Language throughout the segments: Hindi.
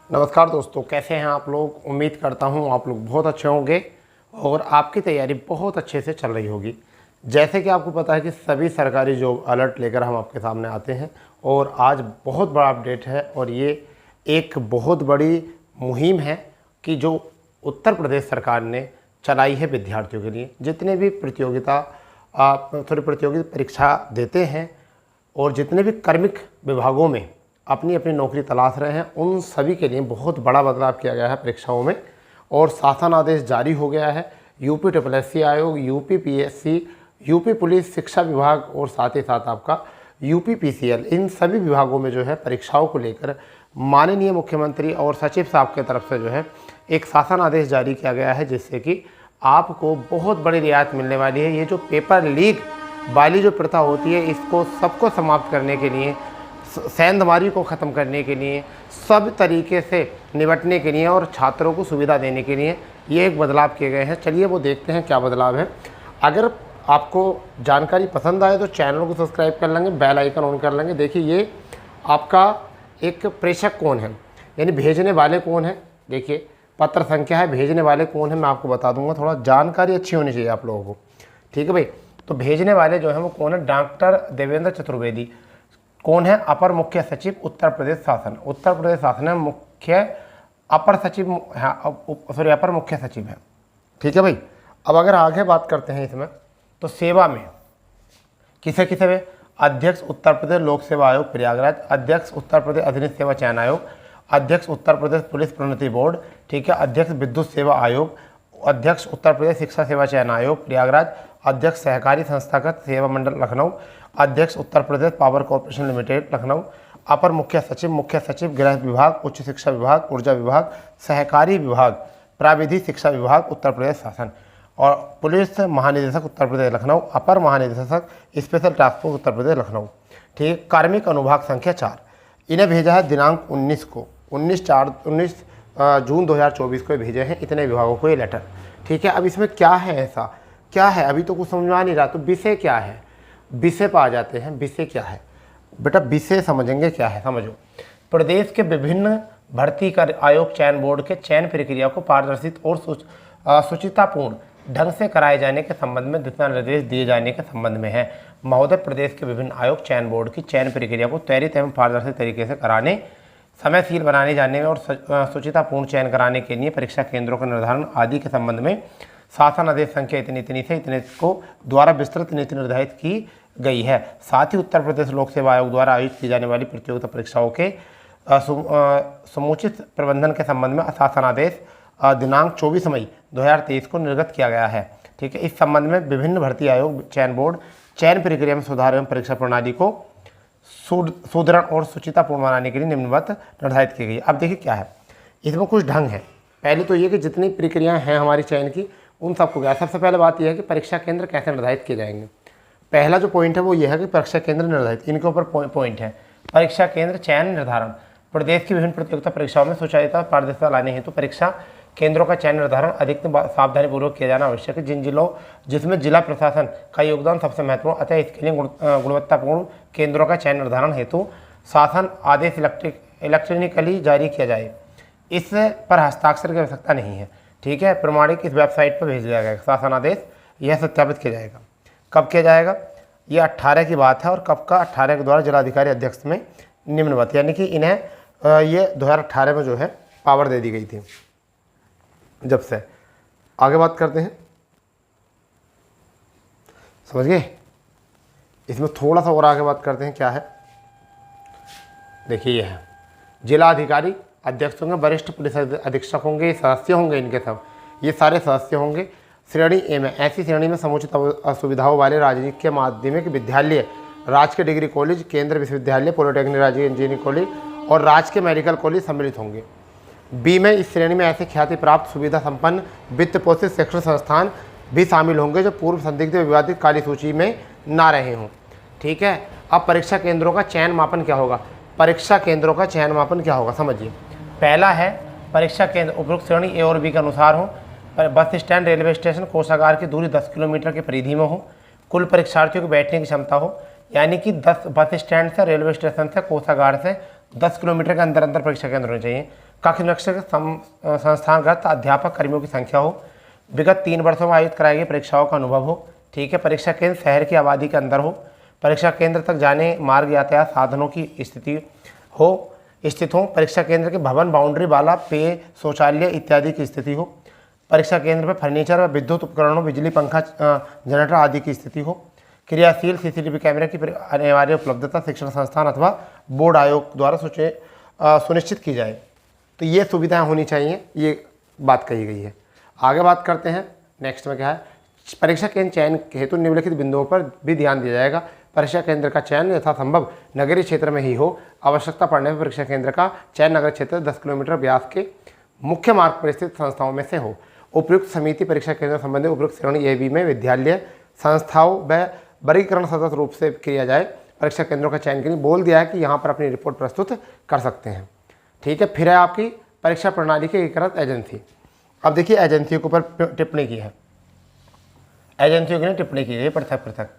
नमस्कार दोस्तों, कैसे हैं आप लोग। उम्मीद करता हूं आप लोग बहुत अच्छे होंगे और आपकी तैयारी बहुत अच्छे से चल रही होगी। जैसे कि आपको पता है कि सभी सरकारी जॉब अलर्ट लेकर हम आपके सामने आते हैं और आज बहुत बड़ा अपडेट है और ये एक बहुत बड़ी मुहिम है कि जो उत्तर प्रदेश सरकार ने चलाई है विद्यार्थियों के लिए। जितने भी प्रतियोगी परीक्षा देते हैं और जितने भी कार्मिक विभागों में अपनी अपनी नौकरी तलाश रहे हैं, उन सभी के लिए बहुत बड़ा बदलाव किया गया है परीक्षाओं में और शासन आदेश जारी हो गया है। यूपी आयोग, यूपी पीएससी, यूपी पुलिस शिक्षा विभाग और साथ ही साथ आपका यूपी पीसीएल, इन सभी विभागों में जो है परीक्षाओं को लेकर माननीय मुख्यमंत्री और सचिव साहब की तरफ से जो है एक शासन आदेश जारी किया गया है, जिससे कि आपको बहुत बड़ी रियायत मिलने वाली है। ये जो पेपर लीक वाली जो प्रथा होती है, इसको सबको समाप्त करने के लिए, सेंधमारी को ख़त्म करने के लिए, सब तरीके से निपटने के लिए और छात्रों को सुविधा देने के लिए ये एक बदलाव किए गए हैं। चलिए वो देखते हैं क्या बदलाव है। अगर आपको जानकारी पसंद आए तो चैनल को सब्सक्राइब कर लेंगे, बेल आइकन ऑन कर लेंगे। देखिए ये आपका एक प्रेषक कौन है, यानी भेजने वाले कौन है। देखिए पत्र संख्या है, भेजने वाले कौन है मैं आपको बता दूंगा। थोड़ा जानकारी अच्छी होनी चाहिए आप लोगों को, ठीक है भाई। तो भेजने वाले जो है वो कौन है, डॉक्टर देवेंद्र चतुर्वेदी। कौन है, अपर मुख्य सचिव उत्तर प्रदेश शासन। उत्तर प्रदेश शासन है मुख्य अपर सचिव, अपर मुख्य सचिव है, ठीक है भाई। अब अगर आगे बात करते हैं इसमें, तो सेवा में किसे किसे में, अध्यक्ष उत्तर प्रदेश लोक सेवा आयोग प्रयागराज, अध्यक्ष उत्तर प्रदेश अधीनस्थ सेवा चयन आयोग, अध्यक्ष उत्तर प्रदेश पुलिस प्रोन्नति बोर्ड, ठीक है, अध्यक्ष विद्युत सेवा आयोग, अध्यक्ष उत्तर प्रदेश शिक्षा सेवा चयन आयोग प्रयागराज, अध्यक्ष सहकारी संस्थागत सेवा मंडल लखनऊ, अध्यक्ष Uttar Pradesh power corporation limited Lucknow, अपर मुख्य सचिव गृह विभाग, उच्च शिक्षा विभाग, ऊर्जा विभाग, सहकारी विभाग, प्राविधिक शिक्षा विभाग उत्तर प्रदेश शासन, और पुलिस महानिदेशक उत्तर प्रदेश लखनऊ, अपर महानिदेशक special task force Uttar Pradesh Lucknow, ठीक है। कार्मिक अनुभाग संख्या 4, इन्हें भेजा है दिनांक 19 को, 19 जून 2024 को भेजे हैं इतने विभागों को ये लेटर, ठीक है। अब इसमें क्या है, ऐसा क्या है अभी तो कुछ समझ में आ नहीं रहा। तो विषय क्या है, विषय पर आ जाते हैं। विषय क्या है बेटा, विषय समझेंगे क्या है, समझो। प्रदेश के विभिन्न भर्ती कर आयोग चयन बोर्ड के चयन प्रक्रिया को पारदर्शी और सुचितापूर्ण ढंग से कराए जाने के संबंध में दिशा निर्देश दिए जाने के संबंध में है। महोदय, प्रदेश के विभिन्न आयोग चयन बोर्ड की चयन प्रक्रिया को त्वरित एवं पारदर्शी तरीके से कराने, समयशील बनाने जाने और सुचितापूर्ण चयन कराने के लिए परीक्षा केंद्रों का निर्धारण आदि के संबंध में शासन आदेश संख्या इतनी से इतने को द्वारा विस्तृत नीति निर्धारित की गई है। साथ ही उत्तर प्रदेश लोक सेवा आयोग द्वारा आयोजित की जाने वाली प्रतियोगिता परीक्षाओं के समुचित प्रबंधन के संबंध में शासन आदेश दिनांक 24 मई 2023 को निर्गत किया गया है, ठीक है। इस संबंध में विभिन्न भर्ती आयोग चयन बोर्ड चयन प्रक्रिया में सुधार एवं परीक्षा प्रणाली को सुदृढ़ और सुचितापूर्ण बनाने के लिए निम्नवत निर्धारित की गई। अब देखिए क्या है इसमें, कुछ ढंग है। पहले तो ये कि जितनी प्रक्रियाएं हैं हमारी चयन की, उन सबको क्या, सबसे पहले बात यह है कि परीक्षा केंद्र कैसे निर्धारित किए जाएंगे। पहला जो पॉइंट है वो यह है कि परीक्षा केंद्र निर्धारित, इनके ऊपर पॉइंट है। परीक्षा केंद्र चयन निर्धारण, प्रदेश की विभिन्न प्रतियोगिता परीक्षाओं में सुचारुता पारदर्शिता लाने हेतु परीक्षा केंद्रों का चयन निर्धारण अधिक सावधानीपूर्वक किया जाना आवश्यक है। जिसमें जिला प्रशासन का योगदान सबसे महत्वपूर्ण, अतः इसके लिए गुणवत्तापूर्ण केंद्रों का चयन निर्धारण हेतु शासन आदेश इलेक्ट्रॉनिकली जारी किया जाए। इस पर हस्ताक्षर की आवश्यकता नहीं है, ठीक है। प्रमाणिक इस वेबसाइट पर भेज दिया गया शासन आदेश, यह सत्यापित किया जाएगा। कब किया जाएगा, यह 18 की बात है। और कब का, 18 के द्वारा जिलाधिकारी अध्यक्ष में निम्नवत, यानी कि इन्हें ये 2018 में जो है पावर दे दी गई थी जब से। आगे बात करते हैं, समझ गए। इसमें थोड़ा सा और आगे बात करते हैं क्या है। देखिए यह है जिला अधिकारी अध्यक्ष होंगे, वरिष्ठ पुलिस अधीक्षक होंगे, सदस्य होंगे, इनके सब ये सारे सदस्य होंगे। श्रेणी ए में, ऐसी श्रेणी में समुचित सुविधाओं वाले राजकीय माध्यमिक विद्यालय, राजकीय डिग्री कॉलेज, केंद्रीय विश्वविद्यालय, पॉलिटेक्निक, राज्य इंजीनियरिंग कॉलेज और राजकीय मेडिकल कॉलेज सम्मिलित होंगे। बी में, इस श्रेणी में ऐसे ख्याति प्राप्त सुविधा संपन्न वित्त पोषित शैक्षणिक संस्थान भी शामिल होंगे जो पूर्व संदिग्ध विवादित काली सूची में ना रहे हों, ठीक है। अब परीक्षा केंद्रों का चयन मापन क्या होगा, परीक्षा केंद्रों का चयन मापन क्या होगा समझिए। पहला है, परीक्षा केंद्र उपरोक्त श्रेणी ए और बी के अनुसार हो, बस स्टैंड, रेलवे स्टेशन, कोषागार की दूरी 10 किलोमीटर की परिधि में हो, कुल परीक्षार्थियों की बैठने की क्षमता हो, यानी कि 10 बस स्टैंड से, रेलवे स्टेशन से, कोषागार से 10 किलोमीटर के अंदर अंदर परीक्षा केंद्र होने चाहिए। कक्ष निरीक्षक संस्थानगत अध्यापक कर्मियों की संख्या हो, विगत 3 वर्षों में आयोजित कराई गई परीक्षाओं का अनुभव हो, ठीक है। परीक्षा केंद्र शहर की आबादी के अंदर हो, परीक्षा केंद्र तक जाने मार्ग यातायात साधनों की स्थित हो, परीक्षा केंद्र के भवन बाउंड्री वाला पेय शौचालय इत्यादि की स्थिति हो, परीक्षा केंद्र पर फर्नीचर व विद्युत उपकरणों, बिजली, पंखा, जनरेटर आदि की स्थिति हो, क्रियाशील सीसीटीवी कैमरे की अनिवार्य उपलब्धता शिक्षण संस्थान अथवा बोर्ड आयोग द्वारा सुनिश्चित की जाए। तो ये सुविधाएं होनी चाहिए, ये बात कही गई है। आगे बात करते हैं, नेक्स्ट में क्या है, परीक्षा केंद्र चयन हेतु निम्नलिखित बिंदुओं पर भी ध्यान दिया जाएगा। परीक्षा केंद्र का चयन यथासंभव नगरीय क्षेत्र में ही हो, आवश्यकता पड़ने पर परीक्षा केंद्र का चयन नगर क्षेत्र 10 किलोमीटर व्यास के मुख्य मार्ग पर स्थित संस्थाओं में से हो। उपयुक्त समिति परीक्षा केंद्र संबंधी उपयुक्त श्रेणी ए-बी में विद्यालय संस्थाओं व वर्गीकरण सतत रूप से किया जाए। परीक्षा केंद्रों का चयन के लिए बोल दिया है कि यहाँ पर अपनी रिपोर्ट प्रस्तुत कर सकते हैं, ठीक है। फिर है आपकी परीक्षा प्रणाली की एकीकृत एजेंसी। अब देखिए एजेंसियों के ऊपर टिप्पणी की है, एजेंसियों की टिप्पणी की है पृथक पृथक।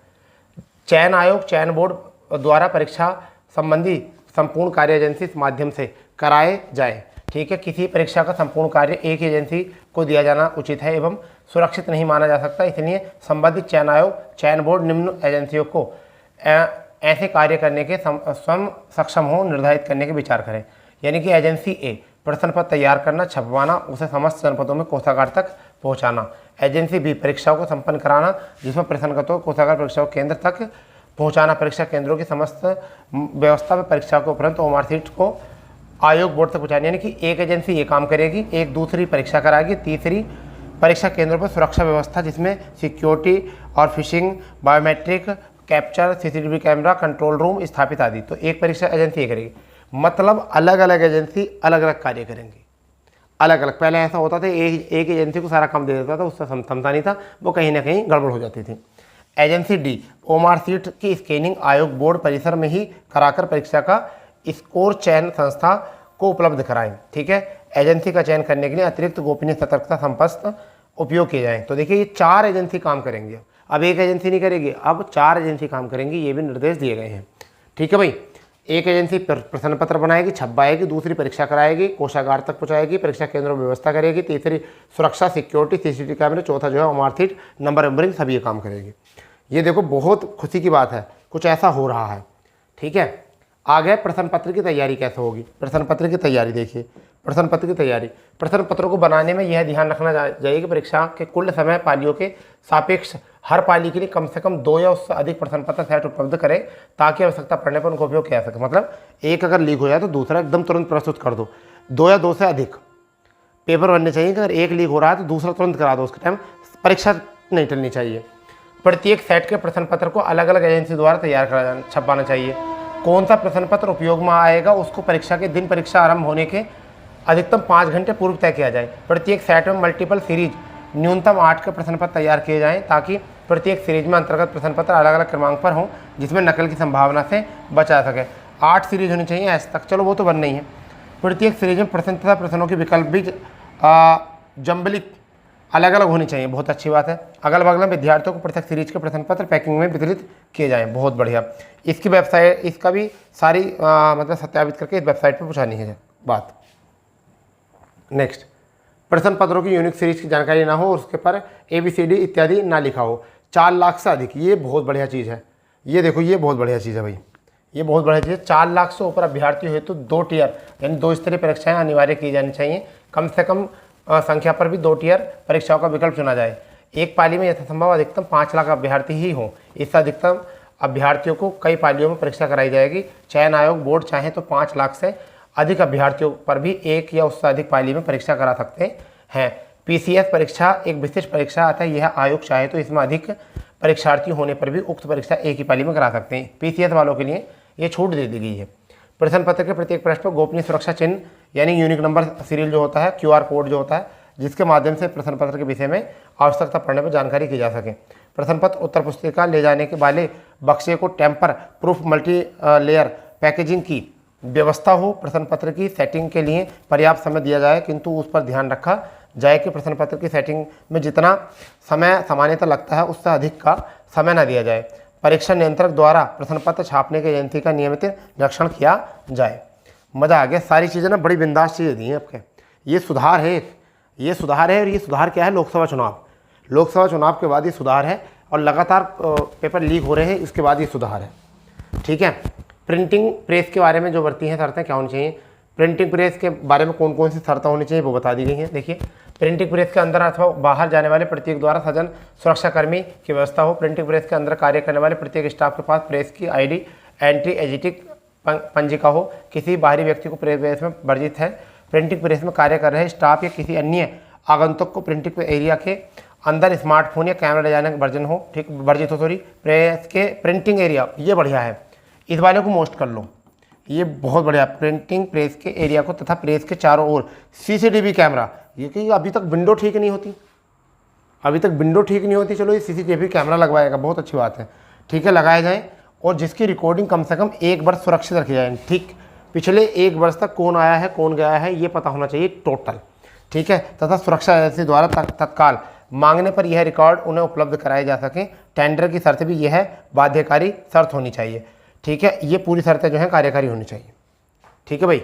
चयन आयोग चयन बोर्ड द्वारा परीक्षा संबंधी संपूर्ण कार्य एजेंसी के माध्यम से कराए जाए, ठीक है। किसी परीक्षा का संपूर्ण कार्य एक एजेंसी को दिया जाना उचित है एवं सुरक्षित नहीं माना जा सकता, इसलिए संबंधित चयन आयोग चयन बोर्ड निम्न एजेंसियों को ऐसे कार्य करने के स्वयं सक्षम हो निर्धारित करने के विचार करें। यानी कि एजेंसी ए प्रश्न पत्र तैयार करना, छपवाना, उसे समस्त जनपदों में कोषागार तक पहुंचाना। एजेंसी बी परीक्षाओं को संपन्न कराना, जिसमें प्रश्नपत्रों को कोषागार परीक्षाओं केंद्र तक पहुंचाना। परीक्षा केंद्रों की समस्त व्यवस्था में परीक्षा के उपरांत ओमार सीट को आयोग बोर्ड तक पहुँचानी। यानी कि एक एजेंसी ये काम करेगी, एक दूसरी परीक्षा कराएगी, तीसरी परीक्षा केंद्रों पर सुरक्षा व्यवस्था जिसमें सिक्योरिटी और fishing, biometric capture, CCTV camera, control room स्थापित आदि। तो एक परीक्षा एजेंसी ये करेगी, मतलब अलग अलग एजेंसी अलग अलग कार्य करेंगी, अलग अलग। पहले ऐसा होता था एक एजेंसी को सारा काम दे देता था, उससे थमता नहीं था, वो कहीं ना कहीं गड़बड़ हो जाती थी। एजेंसी डी ओमार सीट की स्कैनिंग आयोग बोर्ड परिसर में ही कराकर परीक्षा का स्कोर चयन संस्था को उपलब्ध कराएं, ठीक है। एजेंसी का चयन करने के लिए अतिरिक्त गोपनीय सतर्कता संपन्न उपयोग किए जाएँ। तो देखिए ये 4 एजेंसी काम करेंगे, अब एक एजेंसी नहीं करेगी, अब 4 एजेंसी काम करेंगी, ये भी निर्देश दिए गए हैं, ठीक है भाई। एक एजेंसी प्रश्न पत्र बनाएगी, छपवाएगी, दूसरी परीक्षा कराएगी, कोषागार तक पहुंचाएगी, परीक्षा केंद्रों में व्यवस्था करेगी, तीसरी सुरक्षा, सिक्योरिटी, सीसीटीवी कैमरे, चौथा जो है ओमार सीट, नंबरिंग, सभी ये काम करेगी। ये देखो बहुत खुशी की बात है, कुछ ऐसा हो रहा है, ठीक है। आगे प्रश्न पत्र की तैयारी कैसे होगी। प्रश्न पत्र की तैयारी देखिए, प्रश्न पत्र की तैयारी, प्रश्न पत्रों को बनाने में यह ध्यान रखना चाहिए कि परीक्षा के कुल समय पालियों के सापेक्ष हर पाली के लिए कम से कम 2 या उससे अधिक प्रश्न पत्र सेट उपलब्ध करें, ताकि आवश्यकता पड़ने पर उनको उपयोग किया जा सके। मतलब एक अगर लीक हो जाए तो दूसरा एकदम तुरंत प्रस्तुत कर दो, 2 या 2 से अधिक पेपर बनने चाहिए। अगर एक लीक हो रहा है तो दूसरा तुरंत करा दो, उसके टाइम परीक्षा नहीं टलनी चाहिए। प्रत्येक सेट के प्रश्न पत्र को अलग अलग एजेंसी द्वारा तैयार छपवाना चाहिए। कौन सा प्रश्न पत्र उपयोग में आएगा उसको परीक्षा के दिन परीक्षा आरंभ होने के अधिकतम 5 घंटे पूर्व तय किया जाए। प्रत्येक सेट में मल्टीपल सीरीज न्यूनतम 8 के प्रश्न पत्र तैयार किए जाएं, ताकि प्रत्येक सीरीज में अंतर्गत प्रश्न पत्र अलग अलग क्रमांक पर हों, जिसमें नकल की संभावना से बचा सके। 8 सीरीज होनी चाहिए ऐसे तक, चलो वो तो बन नहीं है। प्रत्येक सीरीज में प्रश्न तथा प्रश्नों की विकल्प भी जम्बलिक अलग अलग होनी चाहिए, बहुत अच्छी बात है। अगल बगल में विद्यार्थियों को पृथक सीरीज के प्रश्न पत्र पैकिंग में वितरित किए जाएं, बहुत बढ़िया। इसकी वेबसाइट, इसका भी सारी मतलब सत्यापित करके इस वेबसाइट पर पहुँचानी है बात। नेक्स्ट, प्रश्न पत्रों की यूनिक सीरीज की जानकारी ना हो, उसके पर ABCD इत्यादि ना लिखा हो। 4 लाख से अधिक, ये बहुत बढ़िया चीज़ है। ये देखो ये बहुत बढ़िया चीज़ है भाई, ये बहुत बढ़िया चीज़ है। 4 लाख से ऊपर अभ्यर्थियों हेतु 2 टियर यानी 2 स्तरीय परीक्षाएं अनिवार्य की जानी चाहिए। कम से कम संख्या पर भी 2 टियर परीक्षाओं का विकल्प चुना जाए। एक पाली में यथासंभव अधिकतम 5 लाख अभ्यर्थी ही हों। इससे अधिकतम अभ्यर्थियों को कई पालियों में परीक्षा कराई जाएगी। चयन आयोग बोर्ड चाहे तो 5 लाख से अधिक अभ्यर्थियों पर भी एक या उससे अधिक पाली में परीक्षा करा सकते हैं। PCS परीक्षा एक विशिष्ट परीक्षा आता है, यह आयोग चाहे तो इसमें अधिक परीक्षार्थी होने पर भी उक्त परीक्षा एक ही पाली में करा सकते हैं। PCS वालों के लिए ये छूट दे दी गई है। प्रश्न पत्र के प्रत्येक प्रश्न पर गोपनीय सुरक्षा चिन्ह यानी यूनिक नंबर सीरियल जो होता है, QR कोड जो होता है, जिसके माध्यम से प्रश्न पत्र के विषय में आवश्यकता पड़ने पर जानकारी की जा सके। प्रश्न पत्र उत्तर पुस्तिका ले जाने के वाले बक्से को tamper proof multi layer packaging की व्यवस्था हो। प्रश्न पत्र की सेटिंग के लिए पर्याप्त समय दिया जाए, किंतु उस पर ध्यान रखा जाए कि प्रश्न पत्र की सेटिंग में जितना समय सामान्यतः लगता है उससे अधिक का समय न दिया जाए। परीक्षा नियंत्रक द्वारा प्रश्न पत्र छापने की एजेंसी का नियमित निरीक्षण किया जाए। मज़ा आ गया। सारी चीज़ें ना बड़ी बिंदास चीज़ें दी हैं आपके। ये सुधार है, ये सुधार है, और ये सुधार क्या है, लोकसभा चुनाव, लोकसभा चुनाव के बाद ये सुधार है, और लगातार पेपर लीक हो रहे हैं, इसके बाद ये सुधार है। ठीक है। प्रिंटिंग प्रेस के बारे में जो बढ़ती हैं शर्तें क्या होनी चाहिए, प्रिंटिंग प्रेस के बारे में कौन कौन सी शर्तें होनी चाहिए वो बता दी गई हैं। देखिए, प्रिंटिंग प्रेस के अंदर अथवा बाहर जाने वाले प्रत्येक द्वारा सजन सुरक्षाकर्मी की व्यवस्था हो। प्रिंटिंग प्रेस के अंदर कार्य करने वाले प्रत्येक स्टाफ के पास प्रेस की आईडी, एंट्री, एजिटिक पंजिका हो। किसी बाहरी व्यक्ति को प्रेस में वर्जित है। प्रिंटिंग प्रेस में कार्य कर रहे स्टाफ या किसी अन्य आगंतुक को प्रिंटिंग एरिया के अंदर स्मार्टफोन या कैमरा ले जाने का वर्जित हो सॉरी। प्रेस के प्रिंटिंग एरिया, ये बढ़िया है, इस वाले को मोस्ट कर लो, ये बहुत बढ़िया। प्रिंटिंग प्रेस के एरिया को तथा प्रेस के चारों ओर सीसीटीवी कैमरा, ये कि अभी तक विंडो ठीक नहीं होती, अभी तक विंडो ठीक नहीं होती, चलो ये सीसीटीवी कैमरा लगवाएगा, बहुत अच्छी बात है। ठीक है, लगाए जाएँ, और जिसकी रिकॉर्डिंग कम से कम 1 वर्ष सुरक्षित रखी जाए। ठीक, पिछले 1 वर्ष तक कौन आया है कौन गया है ये पता होना चाहिए टोटल। ठीक है, तथा सुरक्षा एजेंसी द्वारा तत्काल मांगने पर यह रिकॉर्ड उन्हें उपलब्ध कराए जा सकें। टेंडर की शर्त भी यह है बाध्यकारी शर्त होनी चाहिए। ठीक है, ये पूरी शर्तें जो हैं कार्यकारी होनी चाहिए। ठीक है भाई,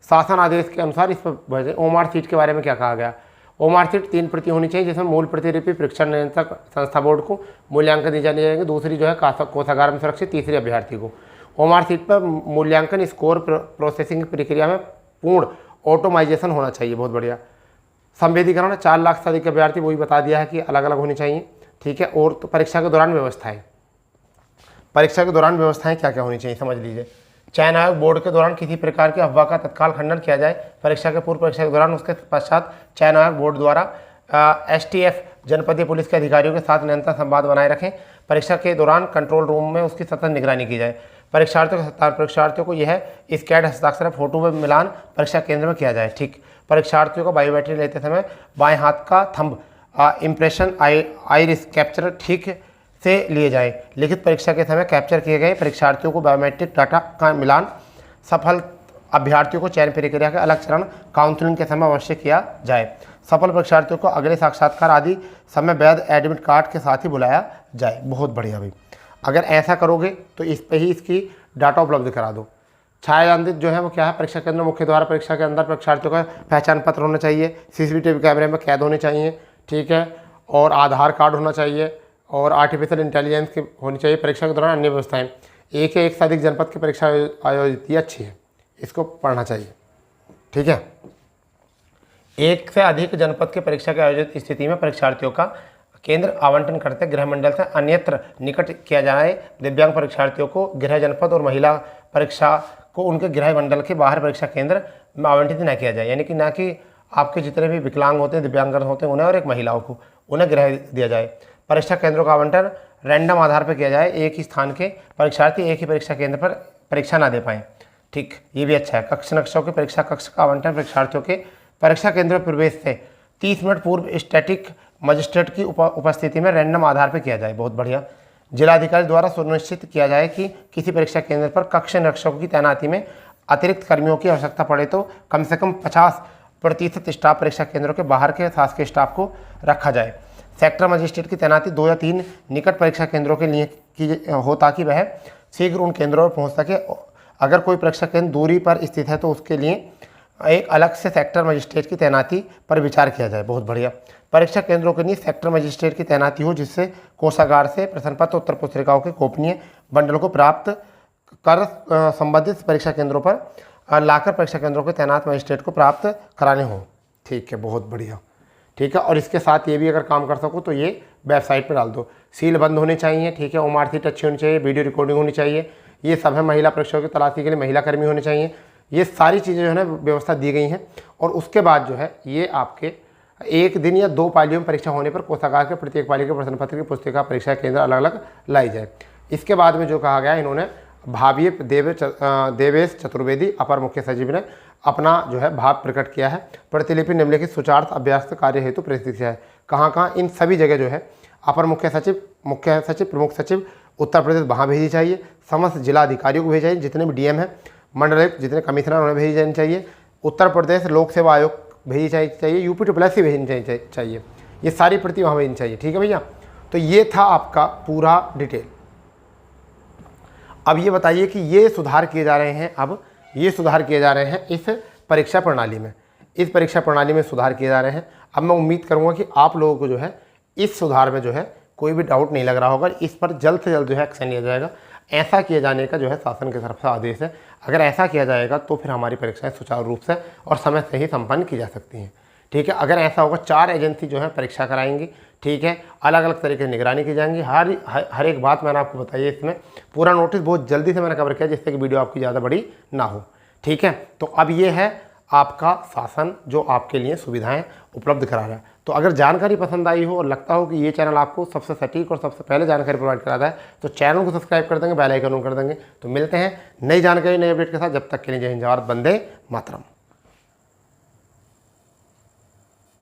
शासन आदेश के अनुसार इस पर ओमार सीट के बारे में क्या कहा गया। ओमार सीट 3 प्रति होनी चाहिए, जिसमें मूल प्रतिलिपि परीक्षण नियंत्रक संस्था बोर्ड को मूल्यांकन दी जानी चाहिए, दूसरी जो है कोषागार में सुरक्षित, तीसरी अभ्यर्थी को। ओमार सीट पर मूल्यांकन स्कोर प्रोसेसिंग की प्रक्रिया में पूर्ण ऑटोमाइजेशन होना चाहिए, बहुत बढ़िया। संवेदीकरण 4 लाख से अधिक अभ्यर्थी, वही बता दिया है कि अलग अलग होनी चाहिए। ठीक है, और तो परीक्षा के दौरान व्यवस्थाएं, परीक्षा के दौरान व्यवस्थाएं क्या क्या होनी चाहिए समझ लीजिए। चयन आयोग बोर्ड के दौरान किसी प्रकार की अफवाह का तत्काल खंडन किया जाए। परीक्षा के पूर्व, परीक्षा के दौरान, उसके पश्चात चयन आयोग बोर्ड द्वारा एसटीएफ जनपदीय पुलिस के अधिकारियों के साथ निरंतर संवाद बनाए रखें। परीक्षा के दौरान कंट्रोल रूम में उसकी सतत निगरानी की जाए। परीक्षार्थियों को यह स्कैड हस्ताक्षर फोटो में मिलान परीक्षा केंद्र में किया जाए। ठीक, परीक्षार्थियों को बायोमेट्रिक लेते समय बाएं हाथ का थंब इम्प्रेशन आइरिस कैप्चर ठीक से लिए जाएं। लिखित परीक्षा के समय कैप्चर किए गए परीक्षार्थियों को बायोमेट्रिक डाटा का मिलान सफल अभ्यर्थियों को चयन प्रक्रिया के अलग चरण काउंसलिंग के समय अवश्य किया जाए। सफल परीक्षार्थियों को अगले साक्षात्कार आदि समय वैध एडमिट कार्ड के साथ ही बुलाया जाए। बहुत बढ़िया भाई, अगर ऐसा करोगे तो इस पे ही इसकी डाटा उपलब्ध करा दो। छायांकित जो है वो क्या है, परीक्षा केंद्र मुख्य द्वार परीक्षा के अंदर परीक्षार्थियों का पहचान पत्र होना चाहिए, सीसीटीवी कैमरे में कैद होने चाहिए। ठीक है, और आधार कार्ड होना चाहिए, और आर्टिफिशियल इंटेलिजेंस की होनी चाहिए। परीक्षा के दौरान अन्य व्यवस्थाएं, एक या एक से अधिक जनपद की परीक्षा आयोजित, ये अच्छी है, इसको पढ़ना चाहिए। ठीक है, एक से अधिक जनपद के परीक्षा के आयोजित स्थिति में परीक्षार्थियों का केंद्र आवंटन करते गृह मंडल से अन्यत्र निकट किया जाए। दिव्यांग परीक्षार्थियों को गृह जनपद और महिला परीक्षा को उनके गृह मंडल के बाहर परीक्षा केंद्र में आवंटित न किया जाए, यानी कि ना कि आपके जितने भी विकलांग होते हैं, दिव्यांगजन होते हैं, उन्हें और एक महिलाओं को उन्हें गृह दिया जाए। परीक्षा केंद्रों का आवंटन रैंडम आधार पर किया जाए, एक ही स्थान के परीक्षार्थी एक ही परीक्षा केंद्र पर परीक्षा ना दे पाएँ। ठीक, ये भी अच्छा है। कक्ष नक्शों के परीक्षा कक्ष का आवंटन परीक्षार्थियों के परीक्षा केंद्र में प्रवेश से 30 मिनट पूर्व स्टैटिक मजिस्ट्रेट की उपस्थिति में रैंडम आधार पर किया जाए। बहुत बढ़िया। जिलाधिकारी द्वारा सुनिश्चित किया जाए कि किसी परीक्षा केंद्र पर कक्ष निरीक्षकों की तैनाती में अतिरिक्त कर्मियों की आवश्यकता पड़े तो कम से कम 50% स्टाफ परीक्षा केंद्रों के बाहर के शासकीय स्टाफ को रखा जाए। सेक्टर मजिस्ट्रेट की तैनाती 2 या 3 निकट परीक्षा केंद्रों के लिए की हो ताकि वह शीघ्र उन केंद्रों पर पहुँच सके। अगर कोई परीक्षा केंद्र दूरी पर स्थित है तो उसके लिए एक अलग से सेक्टर मजिस्ट्रेट की तैनाती पर विचार किया जाए। बहुत बढ़िया। परीक्षा केंद्रों के लिए सेक्टर मजिस्ट्रेट की तैनाती हो, जिससे कोषागार से प्रश्न पत्र उत्तर पुस्तिकाओं के गोपनीय बंडल को प्राप्त कर संबंधित परीक्षा केंद्रों पर लाकर परीक्षा केंद्रों के तैनात मजिस्ट्रेट को प्राप्त कराने हों। ठीक है, बहुत बढ़िया। ठीक है, और इसके साथ ये भी अगर काम कर सको तो ये वेबसाइट पर डाल दो। सील बंद होने चाहिए। ठीक है, ओमार सीट अच्छी होनी चाहिए, वीडियो रिकॉर्डिंग होनी चाहिए। ये सब है। महिला परीक्षाओं की तलाशी के लिए महिला कर्मी होने चाहिए। ये सारी चीज़ें जो है ना व्यवस्था दी गई हैं। और उसके बाद जो है ये आपके 1 दिन या 2 पालियों में परीक्षा होने पर कोषागार के प्रत्येक पाली के प्रश्न पत्र की पुस्तिका परीक्षा केंद्र अलग अलग लाई जाए। इसके बाद में जो कहा गया, इन्होंने भावीय देवेश चतुर्वेदी अपर मुख्य सचिव ने अपना जो है भाव प्रकट किया है। प्रतिलिपि निम्नलिखित सूचार्थ अभ्यास कार्य हेतु प्रेषित किया है। कहाँ कहाँ, इन सभी जगह जो है अपर मुख्य सचिव, प्रमुख सचिव उत्तर प्रदेश वहाँ भेजी चाहिए। समस्त जिला अधिकारियों को भेजी चाहिए, जितने भी डीएम हैं, मंडलायुक्त जितने कमिश्नर उन्हें भेजी जानी चाहिए। उत्तर प्रदेश लोक सेवा आयोग भेजी चाहिए, यूपी ट्रिपल भेजनी चाहिए। ये सारी प्रति वहाँ भेजनी चाहिए। ठीक है भैया, तो ये था आपका पूरा डिटेल। अब ये बताइए कि ये सुधार किए जा रहे हैं अब ये सुधार किए जा रहे हैं इस परीक्षा प्रणाली में। इस परीक्षा प्रणाली में सुधार किए जा रहे हैं। अब मैं उम्मीद करूँगा कि आप लोगों को जो है इस सुधार में जो है कोई भी डाउट नहीं लग रहा होगा। इस पर जल्द से जल्द जो है एक्शन लिया जाएगा। ऐसा किए जाने का जो है शासन की तरफ से आदेश है। अगर ऐसा किया जाएगा तो फिर हमारी परीक्षाएं सुचारू रूप से और समय से ही संपन्न की जा सकती हैं। ठीक है, अगर ऐसा होगा 4 एजेंसी जो है परीक्षा कराएंगी। ठीक है, अलग अलग तरीके से निगरानी की जाएंगी। हर एक बात मैंने आपको बताई है। इसमें पूरा नोटिस बहुत जल्दी से मैंने कवर किया जिससे कि वीडियो आपकी ज़्यादा बड़ी ना हो। ठीक है, तो अब ये है आपका शासन जो आपके लिए सुविधाएं उपलब्ध करा रहा है। तो अगर जानकारी पसंद आई हो और लगता हो कि ये चैनल आपको सबसे सटीक और सबसे पहले जानकारी प्रोवाइड कराता है तो चैनल को सब्सक्राइब कर देंगे, बेल आइकन ऑन कर देंगे। तो मिलते हैं नई जानकारी नई अपडेट के साथ। जब तक के लिए जय हिंद, भारत, वंदे मातरम।